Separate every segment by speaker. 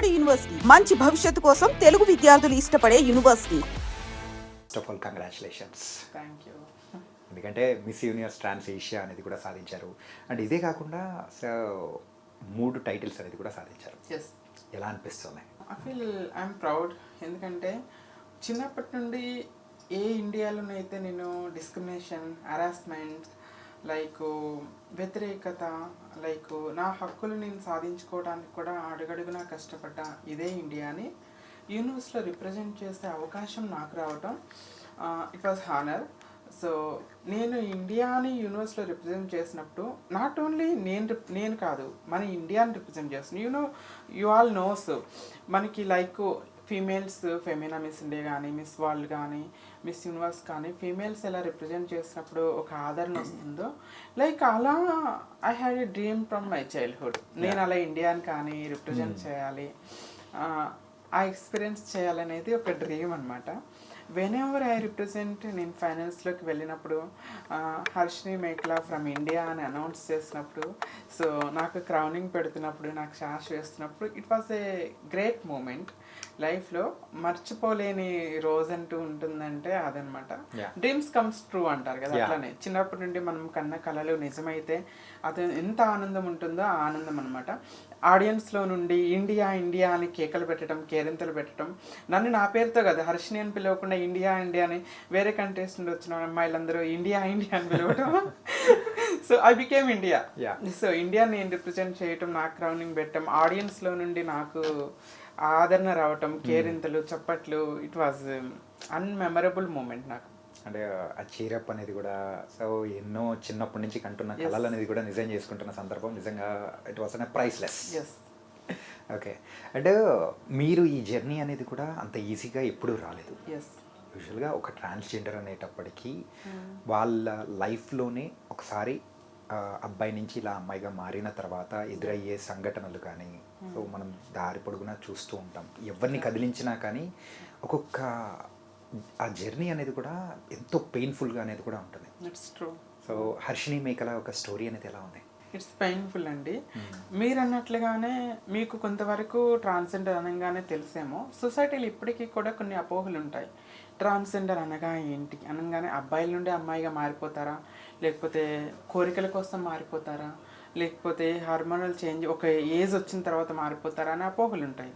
Speaker 1: Board university మంచి భవిష్యత్తు కోసం తెలుగు విద్యార్థులు ఇష్టపడే university.
Speaker 2: First of all congratulations.
Speaker 3: Thank you.
Speaker 2: ఎందుకంటే మిస్ యూనివర్స్ ట్రాన్స్ ఏషియా అనేది కూడా సాధించారు. అండ్ ఇదే కాకుండా 3 టైటిల్స్ అనేది కూడా సాధించారు.
Speaker 3: ఎస్.
Speaker 2: ఎలా అనిపిస్తుంది?
Speaker 3: I feel I'm proud. ఎందుకంటే చిన్నప్పటి నుండి ఏ ఇండియాలోనైతే నేను డిస్క్రిమినేషన్, హరాస్మెంట్, లైక్ వ్యతిరేకత, లైక్ నా హక్కులు నేను సాధించుకోవడానికి కూడా అడుగడుగునా కష్టపడ్డా ఇదే ఇండియాని యూనివర్స్లో రిప్రజెంట్ చేసే అవకాశం నాకు రావటం ఇట్ వాజ్ హానర్. సో నేను ఇండియాని యూనివర్స్లో రిప్రజెంట్ చేసినప్పుడు నాట్ ఓన్లీ నేను కాదు, మన ఇండియాని రిప్రజెంట్ చేస్తున్నాను. యూ ఆల్ నోస్ మనకి like females Femina miss India కానీ, మిస్ వరల్డ్ కానీ, మిస్ యూనివర్స్ కానీ ఫీమేల్స్ ఎలా రిప్రజెంట్ చేసినప్పుడు ఒక ఆదరణ వస్తుందో, లైక్ అలా I had a dream from my childhood. నేను అలా ఇండియాని కానీ రిప్రజెంట్ చేయాలి, ఆ ఎక్స్పీరియన్స్ చేయాలనేది ఒక డ్రీమ్ అనమాట. వెన్ ఎవర్ ఐ రిప్రజెంట్, నేను ఫైనల్స్లోకి వెళ్ళినప్పుడు హర్షిని మేఖ్లా ఫ్రమ్ ఇండియా అని అనౌన్స్ చేసినప్పుడు, సో నాకు క్రౌనింగ్ పెడుతున్నప్పుడు, నాకు షాష్ వేస్తున్నప్పుడు, it was a great moment. లైఫ్లో మర్చిపోలేని రోజు అంటూ ఉంటుందంటే అదనమాట. డ్రీమ్స్ కమ్స్ ట్రూ అంటారు కదా, అట్లానే చిన్నప్పటి నుండి మనం కన్న కళలు నిజమైతే అది ఎంత ఆనందం ఉంటుందో ఆ ఆనందం అనమాట. ఆడియన్స్లో నుండి ఇండియా ఇండియా అని కేకలు పెట్టడం, కేరింతలు పెట్టడం, నన్ను నా పేరుతో కదా హర్షిని అని పిలవకుండా ఇండియా ఇండియా అని వేరే కంట్రీస్ నుండి వచ్చిన అమ్మాయిలందరూ ఇండియా ఇండియా అని పిలవడం. So I became India. So India నేను రిప్రజెంట్ చేయటం, నాకు క్రౌనింగ్ పెట్టడం, ఆడియన్స్లో నుండి నాకు ఆదరణ రావటం, కేరింతలు, చప్పట్లు, ఇట్ వాజ్ అన్మెమరబుల్ మూమెంట్ నాకు.
Speaker 2: అంటే ఆ చీరప్ అనేది కూడా సో ఎన్నో చిన్నప్పటి నుంచి కంటున్న కళలు అనేది కూడా నిజం చేసుకుంటున్న సందర్భం నిజంగా it was an priceless. Okay. అంటే మీరు ఈ జర్నీ అనేది కూడా అంత ఈజీగా ఎప్పుడూ రాలేదు. యూజువల్గా ఒక ట్రాన్స్జెండర్ అనేటప్పటికీ వాళ్ళ లైఫ్లోనే ఒకసారి అబ్బాయి నుంచి ఇలా అమ్మాయిగా మారిన తర్వాత ఎదురయ్యే సంఘటనలు కానీ సో మనం దారి పొడుగునా చూస్తూ ఉంటాం. ఎవరిని కదిలించినా కానీ ఒక్కొక్క ఆ జర్నీ అనేది కూడా ఎంతో పెయిన్ఫుల్గా అనేది కూడా ఉంటుంది.
Speaker 3: It's true.
Speaker 2: సో హర్షిని మేకల ఒక స్టోరీ అనేది ఎలా ఉంది?
Speaker 3: ఇట్స్ పెయిన్ఫుల్ అండి. మీరు అన్నట్లుగానే మీకు కొంతవరకు ట్రాన్స్జెండర్ అనగానే తెలిసేమో, సొసైటీలో ఇప్పటికీ కూడా కొన్ని అపోహలు ఉంటాయి. ట్రాన్స్జెండర్ అనగా ఏంటి అనగానే అబ్బాయిల నుండి అమ్మాయిగా మారిపోతారా, లేకపోతే కోరికల కోసం మారిపోతారా, లేకపోతే హార్మోనల్ చేంజ్ ఒక ఏజ్ వచ్చిన తర్వాత మారిపోతారా అనే అపోహలు ఉంటాయి.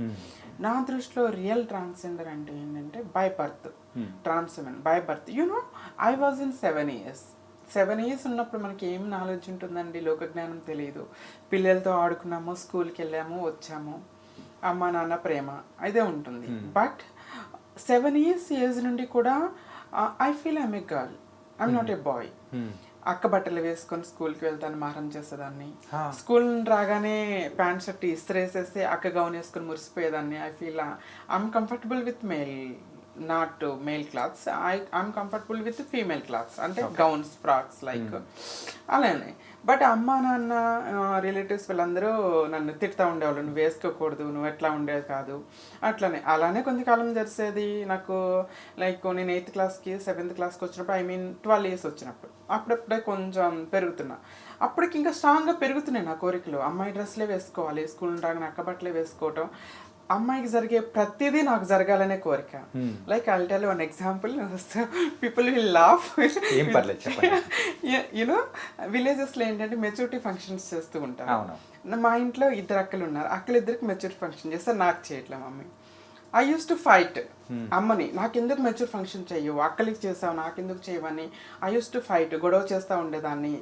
Speaker 3: నా దృష్టిలో రియల్ ట్రాన్స్జెండర్ అంటే ఏంటంటే by birth, trans women by birth. You know I was in 7 years. 7 years ఉన్నప్పుడు మనకి ఏం నాలెడ్జ్ ఉంటుందండి, లోకజ్ఞానం తెలియదు. పిల్లలతో ఆడుకున్నాము, స్కూల్కి వెళ్ళాము, వచ్చాము, అమ్మ నాన్న ప్రేమ అదే ఉంటుంది. బట్ 7 years ఏజ్ నుండి కూడా I feel I'm a girl, I'm not a boy. అక్క బట్టలు వేసుకొని స్కూల్కి వెళ్తాను, మారం చేసేదాన్ని. స్కూల్ రాగానే ప్యాంట్ షర్ట్ ఇస్త్రేసేసి అక్క గౌన్ వేసుకొని మురిసిపోయేదాన్ని. I feel I'm comfortable with male, not male clothes. I'm comfortable with female clothes, అంటే గౌన్స్, ఫ్రాక్స్ లైక్ అలానే. బట్ అమ్మ నాన్న రిలేటివ్స్ వీళ్ళందరూ నన్ను తిడుతూ ఉండేవాళ్ళు, నువ్వు వేసుకోకూడదు, నువ్వు ఎట్లా ఉండేది కాదు అట్లనే. అలానే కొంతకాలం జరిసేది నాకు. లైక్ నేను 8th classకి 7th classకి వచ్చినప్పుడు, ఐ మీన్ 12 years వచ్చినప్పుడు అప్పుడప్పుడే కొంచెం పెరుగుతున్నా. అప్పటికి ఇంకా స్ట్రాంగ్గా పెరుగుతున్నాయి నా కోరికలు. అమ్మాయి డ్రెస్లే వేసుకోవాలి, స్కూల్ రాగానే అక్క బట్టలే వేసుకోవటం, అమ్మాయికి జరిగే ప్రతిదీ నాకు జరగాలనే కోరిక. Like I will tell one example, people will laugh. You know విలేజెస్లో ఏంటంటే మెచ్యూరిటీ ఫంక్షన్స్ చేస్తూ ఉంటారు. మా ఇంట్లో 2 అక్కలు ఉన్నారు, అక్కలిద్దరికి మెచ్యూరిటీ ఫంక్షన్ చేస్తారు, నాకు చేయట్లే mummy. I use to fight అమ్మని, నాకెందుకు మెచ్యూర్ ఫంక్షన్ చెయ్యవు, అక్కలికి చేసావు నాకెందుకు చేయవని ఐ యూస్ టు ఫైట్, గొడవ చేస్తూ ఉండేదాన్ని.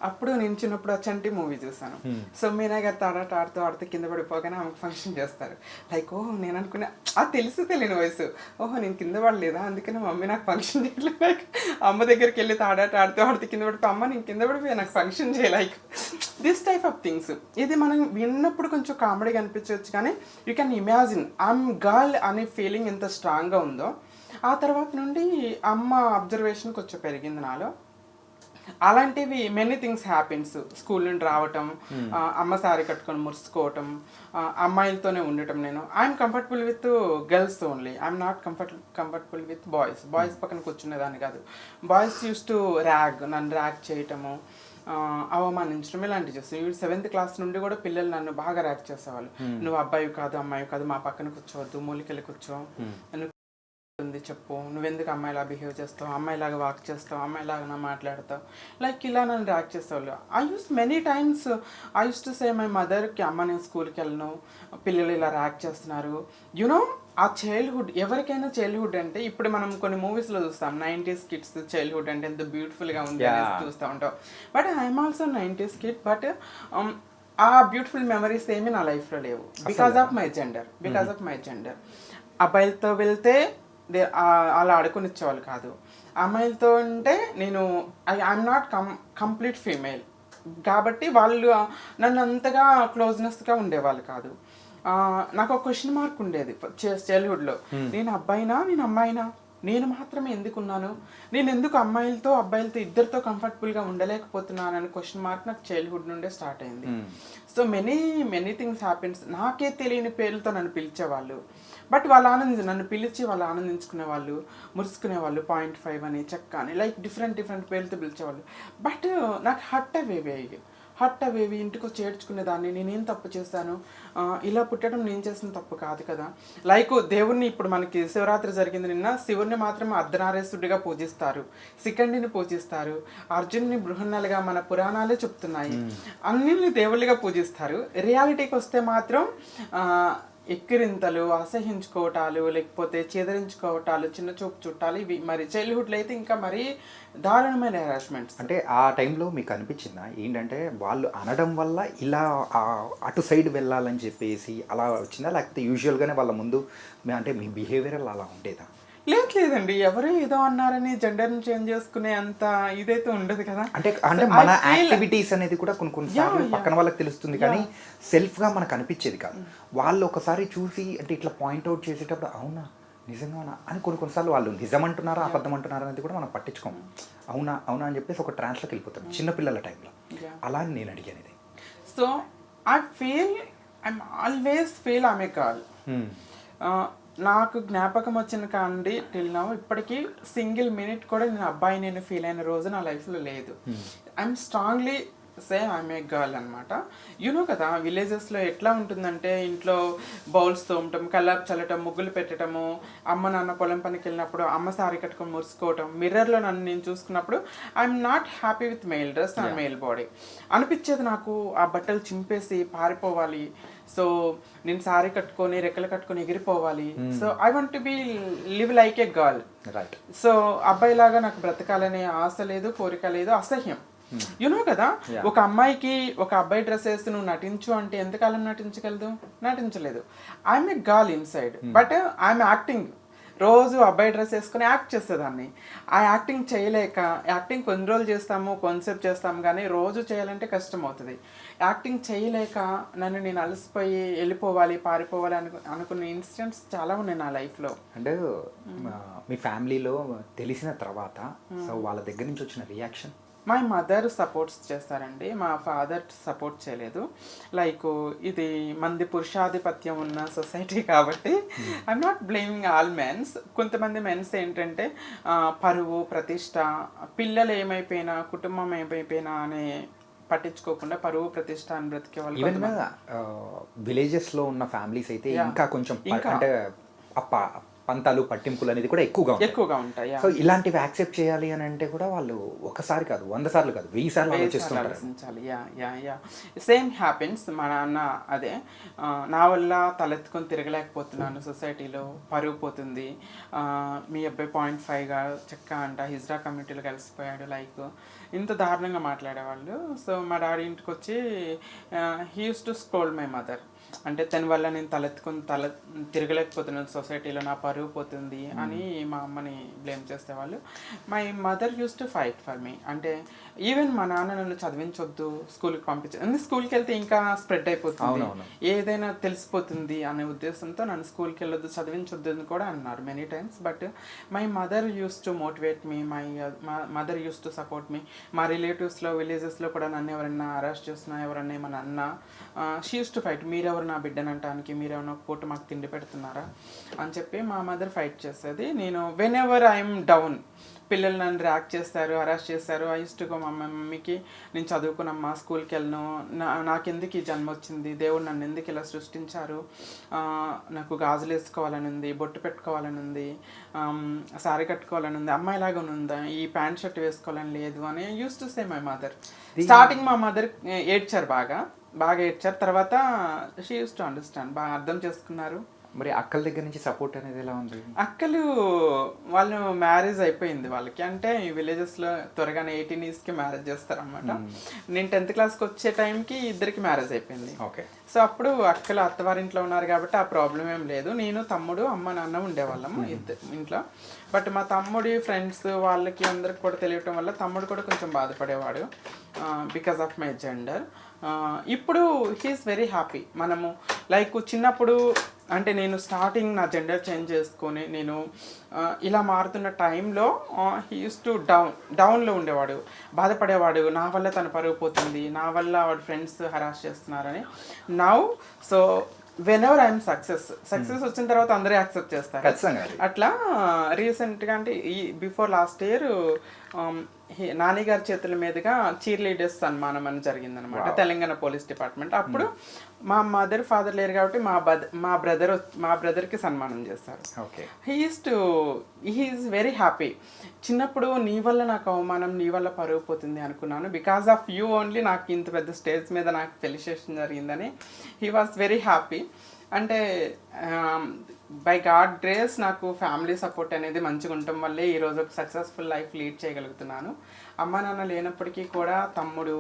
Speaker 3: అప్పుడు నేను చిన్నప్పుడు చంటి మూవీ చూసాను. సో మీనా గారు తాడాట ఆడుతూ కింద పడిపోగానే ఆమెకు ఫంక్షన్ చేస్తారు. లైక్ ఓహో నేను అనుకునే అది తెలియని వయసు, ఓహో నేను కింద పడలేదా అందుకని మమ్మీ నాకు ఫంక్షన్ చేయలేదు. లైక్ అమ్మ దగ్గరికి వెళ్ళి తాడాట ఆడుతూ కింద పడిపోయి, అమ్మ నేను కింద పడిపోయి నాకు ఫంక్షన్ చేయ, like this type of things. ఇది మనం విన్నప్పుడు కొంచెం కామెడీగా అనిపించవచ్చు, కానీ you can imagine I'm girl అనే ఫీలింగ్ ఎంత స్ట్రాంగ్గా ఉందో. ఆ తర్వాత నుండి అమ్మ అబ్జర్వేషన్ కొంచెం పెరిగింది నాలో. అలాంటివి మెనీ థింగ్స్ హ్యాపెన్స్. స్కూల్ నుండి రావటం, అమ్మ సారీ కట్టుకొని మురుసుకోవటం, అమ్మాయిలతోనే ఉండటం. నేను I'm comfortable with girls only, I'm not comfortable with boys. Boys పక్కన కూర్చునేదాన్ని కాదు. బాయ్స్ యూస్ టు నన్ను ర్యాగ్ చేయటము, అవమానించడం ఇలాంటివి చేస్తాను. 7th క్లాస్ నుండి కూడా పిల్లలు నన్ను బాగా ర్యాక్ చేసేవాళ్ళు. నువ్వు అబ్బాయి కాదు అమ్మాయి కాదు, మా పక్కన కూర్చోవద్దు, మూలికెళ్ళి కూర్చో, ఉంది చెప్పు, నువ్వెందుకు అమ్మాయిలా బిహేవ్ చేస్తావు, అమ్మాయిలాగా వాక్ చేస్తావు, అమ్మాయిలాగా మాట్లాడతావు, లైక్ ఇలా నన్ను ర్యాక్ చేసేవాళ్ళు. Many times I use to say my మదర్కి, అమ్మ నేను స్కూల్కి వెళ్ళను, పిల్లలు ఇలా ర్యాక్ చేస్తున్నారు. యునో ఆ చైల్డ్హుడ్, ఎవరికైనా చైల్డ్హుడ్ అంటే ఇప్పుడు మనం కొన్ని మూవీస్లో చూస్తాం 90s కిడ్స్ చైల్డ్హుడ్ అంటే ఎంత బ్యూటిఫుల్గా ఉంది అనేసి చూస్తూ ఉంటాం. But I'm also 90s kid, but ఆ బ్యూటిఫుల్ మెమరీస్ ఏమీ నా లైఫ్లో లేవు బికాస్ ఆఫ్ మై జెండర్. అబ్బాయిలతో వెళ్తే అలా ఆడుకునిచ్చేవాళ్ళు కాదు, అమ్మాయిలతో అంటే నేను ఐఎమ్ నాట్ కంప్లీట్ ఫీమేల్ కాబట్టి వాళ్ళు నన్ను అంతగా క్లోజ్నెస్గా ఉండేవాళ్ళు కాదు. నాకు ఒక క్వశ్చన్ మార్క్ ఉండేది చైల్డ్హుడ్లో, నేను అబ్బాయినా నేను అమ్మాయినా, నేను మాత్రమే ఎందుకున్నాను, నేను ఎందుకు అమ్మాయిలతో అబ్బాయిలతో ఇద్దరితో కంఫర్టబుల్గా ఉండలేకపోతున్నాను అని క్వశ్చన్ మార్క్ నాకు చైల్డ్హుడ్ నుండే స్టార్ట్ అయింది. So many things happens. నాకే తెలియని పేర్లతో నన్ను పిలిచేవాళ్ళు, బట్ వాళ్ళు నన్ను పిలిచి వాళ్ళు ఆనందించుకునే వాళ్ళు, మురుసుకునేవాళ్ళు, 0.5 అని, చెక్క అని, లైక్ డిఫరెంట్ పేర్లతో పిలిచేవాళ్ళు. బట్ నాకు హట్ అవేవి ఇంటికి వచ్చి ఏడ్చుకునేదాన్ని. నేనేం తప్పు చేశాను, ఇలా పుట్టడం నేను చేసిన తప్పు కాదు కదా. లైక్ దేవుణ్ణి, ఇప్పుడు మనకి శివరాత్రి జరిగింది నిన్న, శివుణ్ణి మాత్రం అర్ధనారీశ్వరుడిగా పూజిస్తారు, శిఖండిని పూజిస్తారు, అర్జునుని బృహన్నలుగా మన పురాణాలే చెప్తున్నాయి, అన్నిల్ని దేవుళ్ళుగా పూజిస్తారు. రియాలిటీకి వస్తే మాత్రం ఎక్కిరింతలు, అసహించుకోవటాలు, లేకపోతే చేదరించుకోవటాలు, చిన్న చూపు చుట్టాలు, ఇవి మరి చైల్డ్హుడ్లో అయితే ఇంకా మరీ దారుణమైన హెరాస్మెంట్స్.
Speaker 2: అంటే ఆ టైంలో మీకు అనిపించిందా ఏంటంటే వాళ్ళు అనడం వల్ల ఇలా అటు సైడ్ వెళ్ళాలని చెప్పేసి అలా వచ్చిందా, లేకపోతే యూజువల్గానే వాళ్ళ ముందు అంటే మీ బిహేవియర్ అలా ఉండేదా?
Speaker 3: లేదండి, ఎవరు ఏదో అన్నారని జెండర్ని చేంజ్ చేసుకునే అంత ఇదైతే ఉండదు కదా.
Speaker 2: అంటే మన యాక్టివిటీస్ అనేది కూడా కొన్నిసార్లు పక్కన వాళ్ళకి తెలుస్తుంది కానీ సెల్ఫ్గా మనకు అనిపించేది కాదు. వాళ్ళు ఒకసారి చూసి అంటే ఇట్లా పాయింట్అవుట్ చేసేటప్పుడు అవునా నిజంగానా అని కొన్నిసార్లు వాళ్ళు నిజం అంటున్నారా అబద్ధం అంటున్నారా అనేది కూడా మనం పట్టించుకోము. అవునా అని చెప్పేసి ఒక ట్రాన్స్లోకి వెళ్ళిపోతాం చిన్నపిల్లల టైంలో. అలా అని నేను అడిగాను ఇది.
Speaker 3: So I'm always feel I'm a girl. నాకు జ్ఞాపకం వచ్చిన కాండి టిల్ నౌ ఇప్పటికీ సింగిల్ మినిట్ కూడా నేను అబ్బాయి నేను ఫీల్ అయిన రోజు నా లైఫ్లో లేదు. I'm strongly say I'm a girl అనమాట. యూనో కదా విలేజెస్లో ఎట్లా ఉంటుందంటే ఇంట్లో బౌల్స్ తోమటం, కల్లాపు చల్లటం, ముగ్గులు పెట్టడము, అమ్మ నాన్న పొలం పనికి వెళ్ళినప్పుడు అమ్మ సారీ కట్టుకొని మురుసుకోవటం, మిర్రర్లో నన్ను నేను చూసుకున్నప్పుడు I'm not happy with male dress and mail body అనిపించేది. నాకు ఆ బట్టలు చింపేసి పారిపోవాలి, సో నేను సారీ కట్టుకొని రెక్కలు కట్టుకొని ఎగిరిపోవాలి. So I want to be live like a girl. So అబ్బాయిలాగా నాకు బ్రతకాలనే ఆశ లేదు, కోరిక లేదు, అసహ్యం. యునో కదా, ఒక అమ్మాయికి ఒక అబ్బాయి డ్రెస్ వేసి నువ్వు నటించు అంటే ఎంతకాలం నటించగలదు? నటించలేదు. I'm a girl inside, but I'm acting. రోజు అబ్బాయి డ్రెస్ వేసుకొని యాక్ట్ చేసేదాన్ని. ఆ యాక్టింగ్ చేయలేక, యాక్టింగ్ కొన్ని రోజులు చేస్తాము, కొంతసేపు చేస్తాము, కానీ రోజు చేయాలంటే కష్టం అవుతుంది. యాక్టింగ్ చేయలేక నన్ను నేను అలసిపోయి వెళ్ళిపోవాలి, పారిపోవాలి అనుకున్న ఇన్సిడెంట్స్ చాలా ఉన్నాయి నా లైఫ్లో.
Speaker 2: అంటే మీ ఫ్యామిలీలో తెలిసిన తర్వాత సో వాళ్ళ దగ్గర నుంచి వచ్చిన రియాక్షన్?
Speaker 3: మై మదర్ సపోర్ట్స్ చేస్తారండి, మా ఫాదర్ సపోర్ట్ చేయలేదు. లైక్ ఇది మంది పురుషాధిపత్యం ఉన్న సొసైటీ కాబట్టి I'm not blaming all mens. కొంతమంది మెన్స్ ఏంటంటే పరువు, ప్రతిష్ట, పిల్లలు ఏమైపోయినా, కుటుంబం ఏమైపోయినా అనే పట్టించుకోకుండా పరువు ప్రతిష్ట అని బ్రతికే వాళ్ళు.
Speaker 2: ఈవెన్ విలేజెస్లో ఉన్న ఫ్యామిలీస్ అయితే ఇంకా కొంచెం అంటే పంతాలు పట్టింపులు అనేది కూడా ఎక్కువగా ఉంటాయి. సో ఇలాంటివి యాక్సెప్ట్ చేయాలి అని అంటే కూడా వాళ్ళు ఒకసారి కాదు 100 సార్లు కాదు 1000 సార్లు ఆలోచిస్తుంటారు.
Speaker 3: Same happens. మా నాన్న అదే, నా వల్ల తలెత్తుకొని తిరగలేకపోతున్నాను సొసైటీలో, పరుగు పోతుంది, మీ అబ్బాయి 0.5గా చెక్క అంట హిజ్రా కమ్యూనిటీలో కలిసిపోయాడు, లైక్ ఇంత దారుణంగా మాట్లాడేవాళ్ళు. సో మా డాడీ ఇంటికి వచ్చి he use to scold my mother. అంటే తన వల్ల నేను తిరగలేకపోతున్నాను సొసైటీలో, నా పరువు పోతుంది అని మా అమ్మని బ్లేమ్ చేసేవాళ్ళు. My mother use to fight for me. అంటే ఈవెన్ మా నాన్న నన్ను చదివించొద్దు, స్కూల్కి పంపించదు, ఎందుకు స్కూల్కి వెళ్తే ఇంకా స్ప్రెడ్ అయిపోతుంది, ఏదైనా తెలిసిపోతుంది అనే ఉద్దేశంతో నన్ను స్కూల్కి వెళ్ళొద్దు, చదివించొద్దు అని కూడా అన్నారు many times. But my mother use to motivate me, my mother use to support me. మా రిలేటివ్స్లో, విలేజెస్లో కూడా నన్ను ఎవరైనా అరెస్ట్ చేస్తున్నా, ఎవరన్నా ఏమన్నా అన్నా, షీ యూస్ టు ఫైట్. మీరు మీరెవరు నా బిడ్డని అంటానికి, మీరేమైనా ఒక పూట మాకు తిండి పెడుతున్నారా అని చెప్పి మా మదర్ ఫైట్ చేస్తుంది. నేను వెన్ ఎవర్ ఐఎమ్ డౌన్, పిల్లలు నన్ను ర్యాక్ చేస్తారు, అరెస్ట్ చేస్తారు, ఐ యూస్ టు గో మా మమ్మీకి, నేను చదువుకున్నమ్మా, స్కూల్కి వెళ్ళను, నాకెందుకు ఈ జన్మ వచ్చింది, దేవుడు నన్ను ఎందుకు ఇలా సృష్టించారు, నాకు గాజులు వేసుకోవాలని ఉంది, బొట్టు పెట్టుకోవాలని ఉంది, సారీ కట్టుకోవాలని ఉంది, అమ్మాయిలాగా ఉందా, ఈ ప్యాంట్ షర్ట్ వేసుకోవాలని లేదు అని use to say my mother. Starting మా మదర్ ఏడ్చారు, బాగా ఏడ్చారు. తర్వాత షీ యూస్ టు అండర్స్టాండ్, బాగా అర్థం చేసుకున్నారు.
Speaker 2: మరి అక్కల దగ్గర నుంచి సపోర్ట్ అనేది ఎలా ఉంది?
Speaker 3: అక్కలు వాళ్ళు మ్యారేజ్ అయిపోయింది వాళ్ళకి, అంటే ఈ విలేజెస్లో త్వరగానే 18 yearsకి మ్యారేజ్ చేస్తారనమాట. నేను 10th classకి వచ్చే టైంకి ఇద్దరికి మ్యారేజ్ అయిపోయింది.
Speaker 2: ఓకే.
Speaker 3: సో అప్పుడు అక్కలు అత్తవారింట్లో ఉన్నారు కాబట్టి ఆ ప్రాబ్లం ఏం లేదు. నేను, తమ్ముడు, అమ్మ, నాన్న ఉండేవాళ్ళము ఇంట్లో. బట్ మా తమ్ముడి ఫ్రెండ్స్ వాళ్ళకి అందరికి కూడా తెలియటం వల్ల తమ్ముడు కూడా కొంచెం బాధపడేవాడు బికాస్ ఆఫ్ మై జెండర్. ఇప్పుడు హీఈస్ వెరీ హ్యాపీ. మనము లైక్ చిన్నప్పుడు అంటే నేను స్టార్టింగ్ నా జెండర్ చేంజ్ చేసుకొని నేను ఇలా మారుతున్న టైంలో హీ యూస్ టు డౌన్లో ఉండేవాడు, బాధపడేవాడు, నా వల్ల తన పరుగు పోతుంది, నా వల్ల వాడు ఫ్రెండ్స్ హరాస్ చేస్తున్నారని. Now so when ever I'm success వచ్చిన తర్వాత అందరూ యాక్సెప్ట్ చేస్తారు. అట్లా రీసెంట్గా అంటే ఈ బిఫోర్ లాస్ట్ ఇయర్ నాని గారి చేతుల మీదుగా చీర్ లీడర్స్ సన్మానం అని జరిగిందనమాట, తెలంగాణ పోలీస్ డిపార్ట్మెంట్. అప్పుడు మా మదర్ ఫాదర్ లేరు కాబట్టి మా బ్రదర్కి సన్మానం చేస్తారు. He's very happy. చిన్నప్పుడు నీ వల్ల నాకు అవమానం, నీ వల్ల పరుగు పోతుంది అనుకున్నాను, బికాస్ ఆఫ్ యూ ఓన్లీ నాకు ఇంత పెద్ద స్టేజ్ మీద నాకు ఫెలిసిటేషన్ జరిగిందని హీ వాస్ వెరీ హ్యాపీ. అంటే బై గాడ్ గ్రేస్ నాకు ఫ్యామిలీ సపోర్ట్ అనేది మంచిగా ఉండటం వల్లే ఈరోజు ఒక సక్సెస్ఫుల్ లైఫ్ లీడ్ చేయగలుగుతున్నాను. అమ్మ నాన్న లేనప్పటికీ కూడా తమ్ముడు,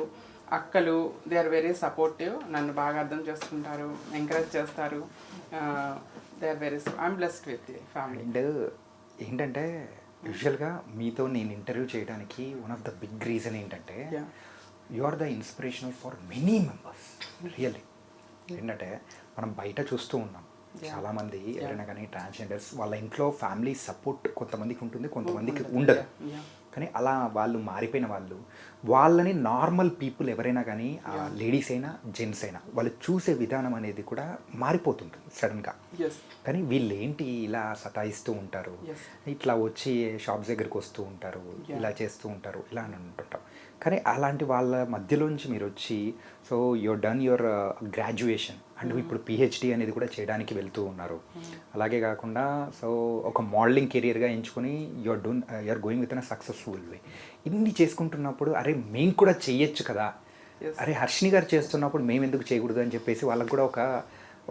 Speaker 3: అక్కలు దే ఆర్ వెరీ సపోర్టివ్, నన్ను బాగా అర్థం చేసుకుంటారు, ఎంకరేజ్ చేస్తారు. They are very I'm blessed with family.
Speaker 2: And ఏంటంటే యూజువల్గా మీతో నేను ఇంటర్వ్యూ చేయడానికి one of the big reason ఏంటంటే you are the inspirational for many members. Really ఏంటంటే మనం బయట చూస్తూ ఉన్నాం చాలామంది ఎవరైనా కానీ ట్రాన్స్జెండర్స్ వాళ్ళ ఇంట్లో ఫ్యామిలీ సపోర్ట్ కొంతమందికి ఉంటుంది, కొంతమందికి ఉండదు. కానీ అలా వాళ్ళు మారిపోయిన వాళ్ళని నార్మల్ పీపుల్ ఎవరైనా కానీ లేడీస్ అయినా జెంట్స్ అయినా వాళ్ళు చూసే విధానం అనేది కూడా మారిపోతుంటుంది సడన్గా. కానీ వీళ్ళు ఏంటి ఇలా సతాయిస్తూ ఉంటారు, ఇట్లా వచ్చి షాప్స్ దగ్గరికి వస్తూ ఉంటారు, ఇలా చేస్తూ ఉంటారు, ఇలా అని అంటుంటాం. కానీ అలాంటి వాళ్ళ మధ్యలోంచి మీరు వచ్చి so your done your graduation and ఇప్పుడు పిహెచ్డి అనేది కూడా చేయడానికి వెళ్తూ ఉన్నారు. అలాగే కాకుండా సో ఒక మోడలింగ్ కెరియర్గా ఎంచుకొని you're going with a successful way. ఇన్ని చేసుకుంటున్నప్పుడు అరే మేము కూడా చెయ్యొచ్చు కదా, అరే హర్షిని గారు చేస్తున్నప్పుడు మేము ఎందుకు చేయకూడదు అని చెప్పేసి వాళ్ళకు కూడా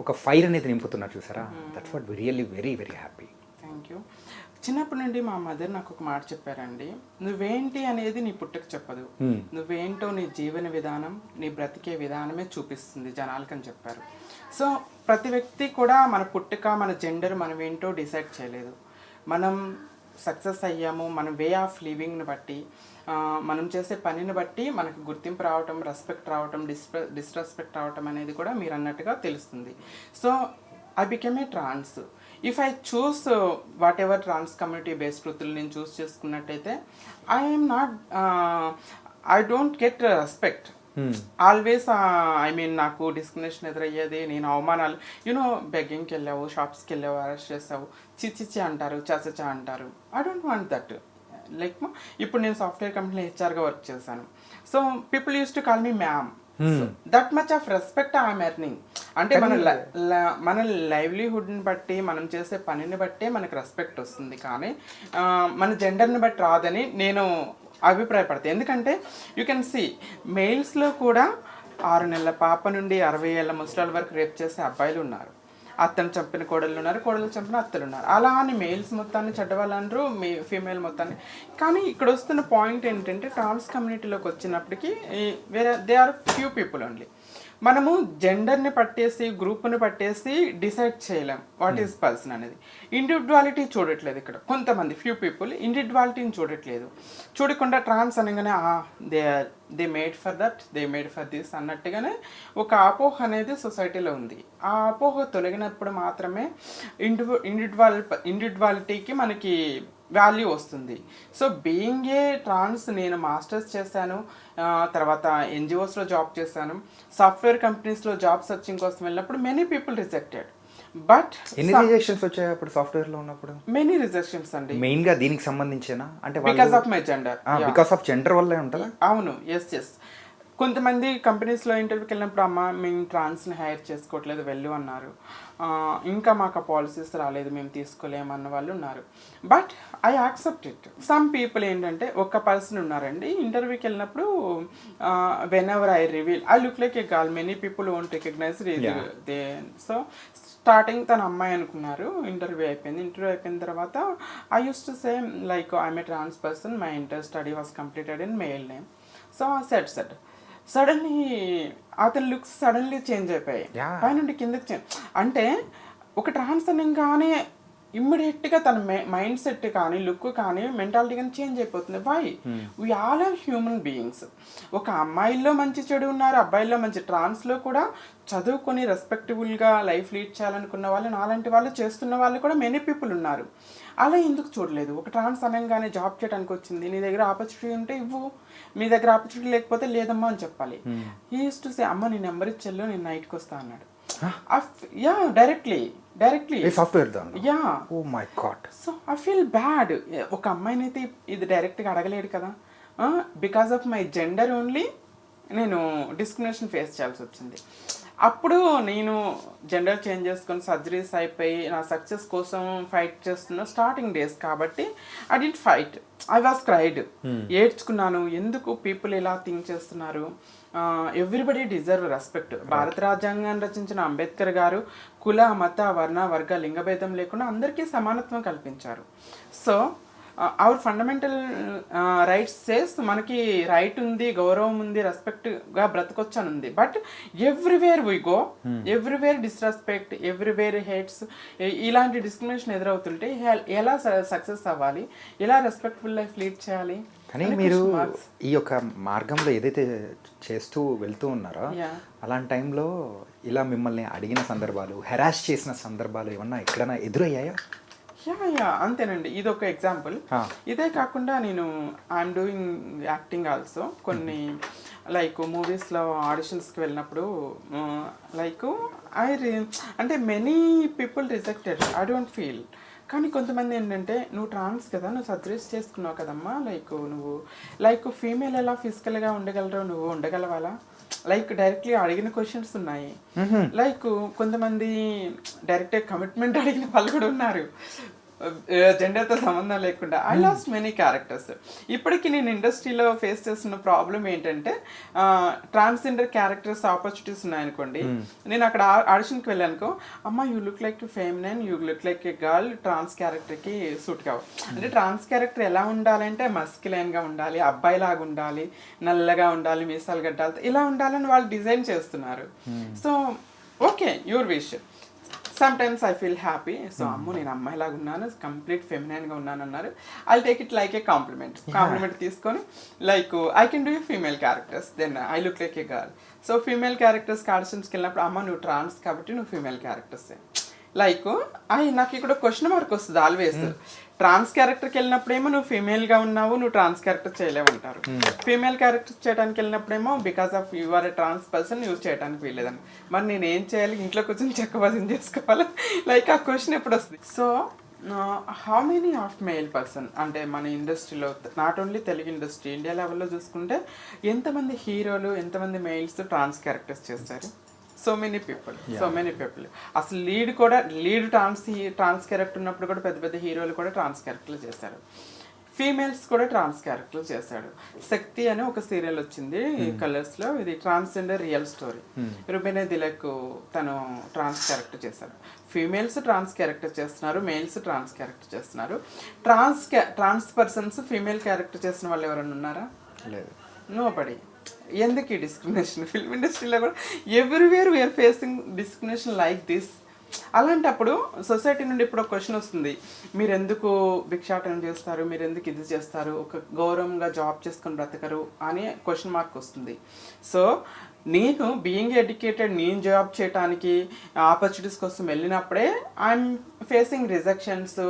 Speaker 2: ఒక ఫైర్ అనేది నింపుతున్నారు చూసారా. That's what really very very happy.
Speaker 3: Thank you. చిన్నప్పటి నుండి మా మదర్ నాకు ఒక మాట చెప్పారండి, నువ్వేంటి అనేది నీ పుట్టుక చెప్పదు, నువ్వేంటో నీ జీవన విధానం, నీ బ్రతికే విధానమే చూపిస్తుంది జనాలకని చెప్పారు. సో ప్రతి వ్యక్తి కూడా మన పుట్టుక, మన జెండర్, మనం ఏంటో డిసైడ్ చేయలేదు. మనం సక్సెస్ అయ్యాము మన వే ఆఫ్ లివింగ్ని బట్టి, మనం చేసే పనిని బట్టి మనకు గుర్తింపు రావటం, రెస్పెక్ట్ రావటం, డిస్రెస్పెక్ట్ రావటం అనేది కూడా మీరు అన్నట్టుగా తెలుస్తుంది. So I become a trans. If I choose whatever trans community based వృత్తులు నేను చూస్ చేసుకున్నట్టయితే I don't get respect always. I mean నాకు డిస్క్రిమినేషన్ ఎదురయ్యేది, నేను అవమానాలు, యూనో బెగ్గింగ్కి వెళ్ళావు, షాప్స్కి వెళ్ళావు, అరెస్ట్ చేస్తావు, చిచ్చిచ్చి అంటారు, చచచా అంటారు. I don't want that. Like ఇప్పుడు నేను సాఫ్ట్వేర్ కంపెనీలో హెచ్ఆర్గా వర్క్ చేశాను. So people use to call me ma'am. That much of respect I'm earning. అంటే మన లైవ్లీహుడ్ని బట్టి, మనం చేసే పనిని బట్టే మనకు రెస్పెక్ట్ వస్తుంది, కానీ మన జెండర్ని బట్టి రాదని నేను అభిప్రాయపడతాను. ఎందుకంటే యూ కెన్ సీ మెయిల్స్లో కూడా 6 నెలల పాప నుండి 60 ఏళ్ళ ముసలాళ్ళ వరకు రేప్ చేసే అబ్బాయిలు ఉన్నారు, అత్తను చంపిన కోడళ్ళు ఉన్నారు, కోడలు చంపిన అత్తలు ఉన్నారు. అలా అని మెయిల్స్ మొత్తాన్ని చెడ్డవాళ్ళు అనరు, ఫీమేల్ మొత్తాన్ని. కానీ ఇక్కడ వస్తున్న పాయింట్ ఏంటంటే ట్రాన్స్ కమ్యూనిటీలోకి వచ్చినప్పటికీ they are few people only. మనము జెండర్ని పట్టేసి, గ్రూప్ని పట్టేసి డిసైడ్ చేయలేం వాట్ ఈజ్ పర్సన్ అనేది. ఇండివిజువాలిటీ చూడట్లేదు ఇక్కడ కొంతమంది ఫ్యూ పీపుల్, ఇండివిజువాలిటీని చూడకుండా ట్రాన్స్ అనగానే they made for that, they made for this అన్నట్టుగానే ఒక అపోహ అనేది సొసైటీలో ఉంది. ఆ అపోహ తొలగినప్పుడు మాత్రమే ఇండివిజువాలిటీకి మనకి వాల్యూ వస్తుంది. సో బీయింగ్ ఏ ట్రాన్స్ నేను మాస్టర్స్ చేశాను, తర్వాత ఎన్జిఓస్లో జాబ్ చేశాను, సాఫ్ట్వేర్ కంపెనీస్లో జాబ్ సర్చింగ్ కోసం వెళ్ళినప్పుడు మెనీ పీపుల్ రిజెక్టెడ్. బట్
Speaker 2: ఎన్ని రిజెక్షన్స్ వచ్చాయి అప్పుడు సాఫ్ట్వేర్లో ఉన్నప్పుడు?
Speaker 3: మెనీ రిజెక్షన్స్ అండి.
Speaker 2: మెయిన్గా దీనికి సంబంధించేనా అంటే
Speaker 3: because of my gender.
Speaker 2: Because of gender వల్లే ఉంటుందా?
Speaker 3: అవును, ఎస్. కొంతమంది కంపెనీస్లో ఇంటర్వ్యూకి వెళ్ళినప్పుడు అమ్మ మేము ట్రాన్స్ని హైర్ చేసుకోవట్లేదు వెళ్ళు అన్నారు. ఇంకా మాకు ఆ పాలసీస్ రాలేదు, మేము తీసుకోలేమన్న వాళ్ళు ఉన్నారు. But I accept it. Some people ఏంటంటే ఒక పర్సన్ ఉన్నారండి ఇంటర్వ్యూకి వెళ్ళినప్పుడు whenever I reveal I look like a girl, many people won't recognize they. So starting తన అమ్మాయి అనుకున్నారు. ఇంటర్వ్యూ అయిపోయిన తర్వాత I use to say like I'm a trans person, my inter study was completed in male name. So set suddenly అతని looks suddenly change అయిపోయాయి, పైనుండి కిందకి change. అంటే ఒక ట్రాన్స్ అనగానే ఇమ్మీడియట్గా తన మైండ్ సెట్ కానీ లుక్ కానీ మెంటాలిటీ కానీ చేంజ్ అయిపోతుంది. Why? We all are human beings. ఒక అమ్మాయిల్లో మంచి చెడు ఉన్నారు, అబ్బాయిల్లో మంచి. ట్రాన్స్లో కూడా చదువుకొని రెస్పెక్టబుల్గా లైఫ్ లీడ్ చేయాలనుకున్న వాళ్ళు, నాలాంటి వాళ్ళు చేస్తున్న వాళ్ళు కూడా మెనీ పీపుల్ ఉన్నారు. అలా ఎందుకు చూడలేదు? ఒక ట్రాన్స్ అనగానే జాబ్ చేయడానికి వచ్చింది, నీ దగ్గర ఆపర్చునిటీ ఉంటే ఇవ్వు, మీ దగ్గర ఆపర్చునిటీ లేకపోతే లేదమ్మా అని చెప్పాలి. హీ యూస్ టు సే అమ్మ నీ నెంబర్ ఇచ్చెళ్ళు, నేను నైట్కి వస్తా అన్నాడు. Yeah, directly
Speaker 2: software.
Speaker 3: Yeah.
Speaker 2: Oh my God.
Speaker 3: So I feel bad. ఒక అమ్మాయిని అయితే ఇది డైరెక్ట్గా అడగలేడు కదా. Because of my gender only నేను డిస్క్రిమినేషన్ ఫేస్ చేయాల్సి వచ్చింది. అప్పుడు నేను జెండర్ చేంజ్ చేసుకొని సర్జరీస్ అయిపోయి నా సక్సెస్ కోసం ఫైట్ చేస్తున్న స్టార్టింగ్ డేస్ కాబట్టి I didn't fight, I was cried. ఏడ్చుకున్నాను, ఎందుకు పీపుల్ ఇలా థింక్ చేస్తున్నారు. Everybody deserve respect. భారత రాజ్యాంగాన్ని రచించిన అంబేద్కర్ గారు కుల మత వర్ణ వర్గ లింగభేదం లేకుండా అందరికీ సమానత్వం కల్పించారు. So our fundamental rights says మనకి రైట్ ఉంది, గౌరవం ఉంది, రెస్పెక్ట్గా బ్రతకొచ్చు అని ఉంది. But everywhere we go, everywhere disrespect, everywhere hates, ఇలాంటి డిస్క్రిమినేషన్ ఎదురవుతుంటే ఎలా సక్సెస్ అవ్వాలి, ఎలా రెస్పెక్ట్ఫుల్ లైఫ్ లీడ్ చేయాలి?
Speaker 2: కానీ మీరు ఈ యొక్క మార్గంలో ఏదైతే చేస్తూ వెళ్తూ ఉన్నారో అలాంటి టైంలో ఇలా మిమ్మల్ని అడిగిన సందర్భాలు, హెరాస్ చేసిన సందర్భాలు ఏమన్నా ఎక్కడైనా ఎదురయ్యాయా?
Speaker 3: యా, అంతేనండి. ఇది ఒక ఎగ్జాంపుల్. ఇదే కాకుండా నేను ఐఎమ్ డూయింగ్ యాక్టింగ్ ఆల్సో. కొన్ని లైక్ మూవీస్లో ఆడిషన్స్కి వెళ్ళినప్పుడు లైక్ అంటే many people rejected, I don't feel. కానీ కొంతమంది ఏంటంటే నువ్వు ట్రాన్స్ కదా, నువ్వు సర్జరీస్ చేసుకున్నావు కదమ్మా, నువ్వు ఫీమేల్ ఎలా ఫిజికల్గా ఉండగలరో నువ్వు ఉండగలవాలా? డైరెక్ట్లీ అడిగిన క్వశ్చన్స్ ఉన్నాయి. కొంతమంది డైరెక్ట్ కమిట్మెంట్ అడిగిన వాళ్ళు కూడా ఉన్నారు, జెండర్తో సంబంధం లేకుండా. I last many characters. ఇప్పటికీ నేను ఇండస్ట్రీలో ఫేస్ చేస్తున్న ప్రాబ్లం ఏంటంటే ట్రాన్స్జెండర్ క్యారెక్టర్స్ ఆపర్చునిటీస్ ఉన్నాయనుకోండి, నేను అక్కడ ఆడిషన్కి వెళ్ళానుకో, అమ్మ you look like feminine, you look like a girl, trans క్యారెక్టర్కి సూట్ కావు. అంటే ట్రాన్స్ క్యారెక్టర్ ఎలా ఉండాలంటే మస్క్యులైన్గా ఉండాలి, అబ్బాయిలాగా ఉండాలి, నల్లగా ఉండాలి, మీసాలు గడ్డాలతో ఇలా ఉండాలని వాళ్ళు డిజైన్ చేస్తున్నారు. So okay, your wish. Sometimes I feel happy. So అమ్మో నేను అమ్మాయిలాగా ఉన్నాను, కంప్లీట్ ఫెమినైన్గా ఉన్నాను అన్నారు. I take it like a compliment తీసుకొని I can do female characters, then I look like a girl. So female characters ఆడిషన్స్కి వెళ్ళినప్పుడు అమ్మ నువ్వు ట్రాన్స్ కాబట్టి నువ్వు ఫీమేల్ క్యారెక్టర్స్. నాకు ఇక్కడ క్వశ్చన్ మార్క్ వస్తుంది ఆల్వేస్. ట్రాన్స్ క్యారెక్టర్కి వెళ్ళినప్పుడేమో నువ్వు ఫీమేల్గా ఉన్నావు, నువ్వు ట్రాన్స్ క్యారెక్టర్ చేయలేమంటారు. ఫీమేల్ క్యారెక్టర్ చేయడానికి వెళ్ళినప్పుడేమో because of you are a trans person use చేయడానికి వీలేదని. మరి నేను ఏం చేయాలి, ఇంట్లో కూర్చొని చెక్కబజం చేసుకోవాలి? ఆ క్వశ్చన్ ఎప్పుడు వస్తుంది. So how many of male person అంటే మన ఇండస్ట్రీలో, not only Telugu industry, India లెవెల్లో చూసుకుంటే ఎంతమంది హీరోలు, ఎంతమంది మెయిల్స్ ట్రాన్స్ క్యారెక్టర్స్ చేస్తారు? So many people. అసలు లీడ్ ట్రాన్స్ క్యారెక్టర్ ఉన్నప్పుడు కూడా పెద్ద పెద్ద హీరోలు కూడా ట్రాన్స్ క్యారెక్టర్లు చేశారు. ఫీమేల్స్ కూడా ట్రాన్స్ క్యారెక్టర్లు చేశాడు. శక్తి అని ఒక సీరియల్ వచ్చింది కలర్స్లో, ఇది ట్రాన్స్జెండర్ రియల్ స్టోరీ. రుబినా దిలక్ తను ట్రాన్స్ క్యారెక్టర్ చేశారు. ఫీమేల్స్ ట్రాన్స్ క్యారెక్టర్ చేస్తున్నారు, మేల్స్ ట్రాన్స్ క్యారెక్టర్ చేస్తున్నారు. ట్రాన్స్ పర్సన్స్ ఫీమేల్ క్యారెక్టర్ చేసిన వాళ్ళు ఎవరైనా ఉన్నారా?
Speaker 2: లేదు,
Speaker 3: నోబడీ. ఎందుకు ఈ డిస్క్రిమినేషన్? ఫిల్మ్ ఇండస్ట్రీలో కూడా everywhere we are facing discrimination like this. అలాంటప్పుడు సొసైటీ నుండి ఇప్పుడు ఒక క్వశ్చన్ వస్తుంది, మీరు ఎందుకు భిక్షాటన చేస్తారు, మీరు ఎందుకు ఇది చేస్తారు, ఒక గౌరవంగా జాబ్ చేసుకొని బ్రతకరు అనే క్వశ్చన్ మార్క్ వస్తుంది. సో నేను బీయింగ్ ఎడ్యుకేటెడ్, నేను జాబ్ చేయడానికి ఆపర్చునిటీస్ కోసం వెళ్ళినప్పుడే ఐఎమ్ ఫేసింగ్ రిజెక్షన్స్,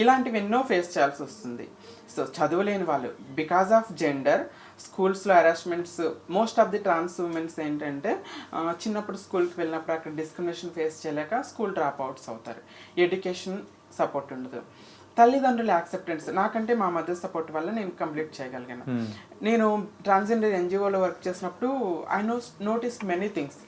Speaker 3: ఇలాంటివి ఎన్నో ఫేస్ చేయాల్సి వస్తుంది. సో చదువులేని వాళ్ళు బికాస్ ఆఫ్ జెండర్ స్కూల్స్లో harassments, most of the trans womens ఏంటంటే చిన్నప్పుడు స్కూల్కి వెళ్ళినప్పుడు అక్కడ డిస్క్రిమినేషన్ ఫేస్ చేయలేక స్కూల్ డ్రాప్ అవుట్స్ అవుతారు. ఎడ్యుకేషన్ సపోర్ట్ ఉండదు. తల్లిదండ్రుల యాక్సెప్టెన్స్, నాకంటే మా మదర్ సపోర్ట్ వల్ల నేను కంప్లీట్ చేయగలిగాను. నేను ట్రాన్స్జెండర్ ఎన్జిఓలో వర్క్ చేసినప్పుడు ఐ నోటీస్ మెనీ థింగ్స్.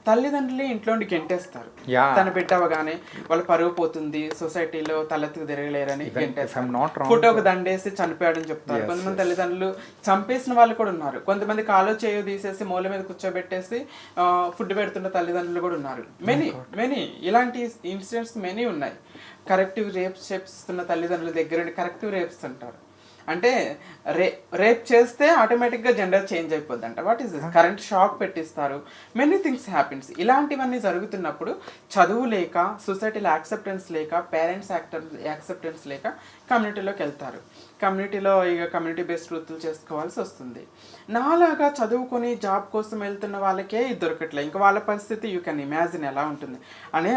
Speaker 3: తల్లిదండ్రులే ఇంట్లోండి గెంటేస్తారు. తన బిడ్డ అవగానే వాళ్ళ పరువు పోతుంది, సొసైటీలో తలెత్తుకు తిరగలేరని గెంటేస్తారు. ఫోటోకి దండేసి చనిపోయాడని చెప్తారు. కొంతమంది తల్లిదండ్రులు చంపేసిన వాళ్ళు కూడా ఉన్నారు. కొంతమంది కాలో చేయో తీసేసి మూల మీద కూర్చోబెట్టేసి ఫుడ్ పెడుతున్న తల్లిదండ్రులు కూడా ఉన్నారు. మెనీ ఇలాంటి ఇన్సిడెంట్స్ మెనీ ఉన్నాయి. కరెక్టివ్ రేప్స్ చేస్తున్న తల్లిదండ్రుల దగ్గర కరెక్టివ్ రేప్స్ అంటారు. అంటే రేప్ చేస్తే ఆటోమేటిక్గా జెండర్ చేంజ్ అయిపోద్ది అంట. What is this? Current shock పెట్టిస్తారు. Many things happens. ఇలాంటివన్నీ జరుగుతున్నప్పుడు చదువు లేక, సొసైటీలో యాక్సెప్టెన్స్ లేక, పేరెంట్స్ యాక్సెప్టెన్స్ లేక కమ్యూనిటీలోకి వెళ్తారు. కమ్యూనిటీలో ఇక కమ్యూనిటీ బేస్డ్ వృత్తులు చేసుకోవాల్సి వస్తుంది. నాలాగా చదువుకొని జాబ్ కోసం వెళ్తున్న వాళ్ళకే ఇది దొరకట్లే. ఇంకా వాళ్ళ పరిస్థితి యూ కెన్ ఇమాజిన్ ఎలా ఉంటుంది అని.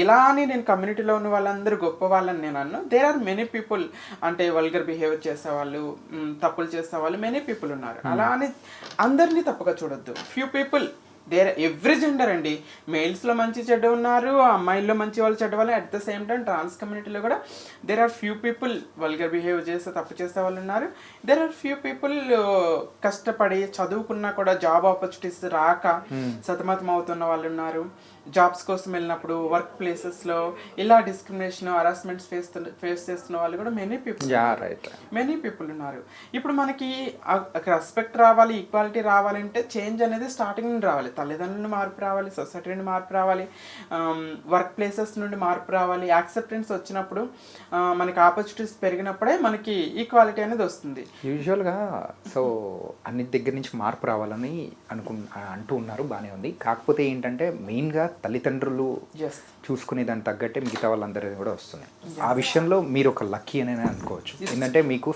Speaker 3: ఇలా అని నేను కమ్యూనిటీలో ఉన్న వాళ్ళందరూ గొప్ప వాళ్ళని నేను అన్ను. దేర్ ఆర్ మెనీ పీపుల్, అంటే వల్గర్ బిహేవియర్ చేసేవాళ్ళు, తప్పులు చేసేవాళ్ళు మెనీ పీపుల్ ఉన్నారు. అలా అని అందరినీ తప్పుగా చూడొద్దు. Few people, there every gender అండి. మేల్స్లో మంచి చెడ్డ ఉన్నారు, అమ్మాయిల్లో మంచి వాళ్ళు చెడ్డ వాళ్ళు. At the same time trans కమ్యూనిటీలో కూడా there are few people vulgar behave చేస్తే తప్పు చేసే వాళ్ళు ఉన్నారు. దేర్ ఆర్ ఫ్యూ పీపుల్ కష్టపడి చదువుకున్నా కూడా జాబ్ ఆపర్చునిటీస్ రాక సతమతం అవుతున్న వాళ్ళు ఉన్నారు. జాబ్స్ కోసం వెళ్ళినప్పుడు వర్క్ ప్లేసెస్లో ఇలా డిస్క్రిమినేషన్, హరాస్మెంట్స్ ఫేస్ చేస్తున్న వాళ్ళు కూడా మెనీ పీపుల్ ఉన్నారు. ఇప్పుడు మనకి రెస్పెక్ట్ రావాలి, ఈక్వాలిటీ రావాలంటే చేంజ్ అనేది స్టార్టింగ్ నుండి రావాలి. తల్లిదండ్రుల మార్పు రావాలి, సొసైటీ నుండి మార్పు రావాలి, వర్క్ ప్లేసెస్ నుండి మార్పు రావాలి. యాక్సెప్టెన్స్ వచ్చినప్పుడు మనకి ఆపర్చునిటీస్ పెరిగినప్పుడే మనకి ఈక్వాలిటీ అనేది వస్తుంది.
Speaker 2: యూజువల్గా సో అన్ని దగ్గర నుంచి మార్పు రావాలని అంటూ ఉన్నారు, బాగానే ఉంది. కాకపోతే ఏంటంటే మెయిన్గా తల్లిదండ్రులు చూసుకునే దానికి తగ్గట్టే మిగతా వాళ్ళందరూ కూడా వస్తుంది. ఆ విషయంలో మీరు ఒక లక్కీ అని అనుకోవచ్చు. ఏంటంటే మీకు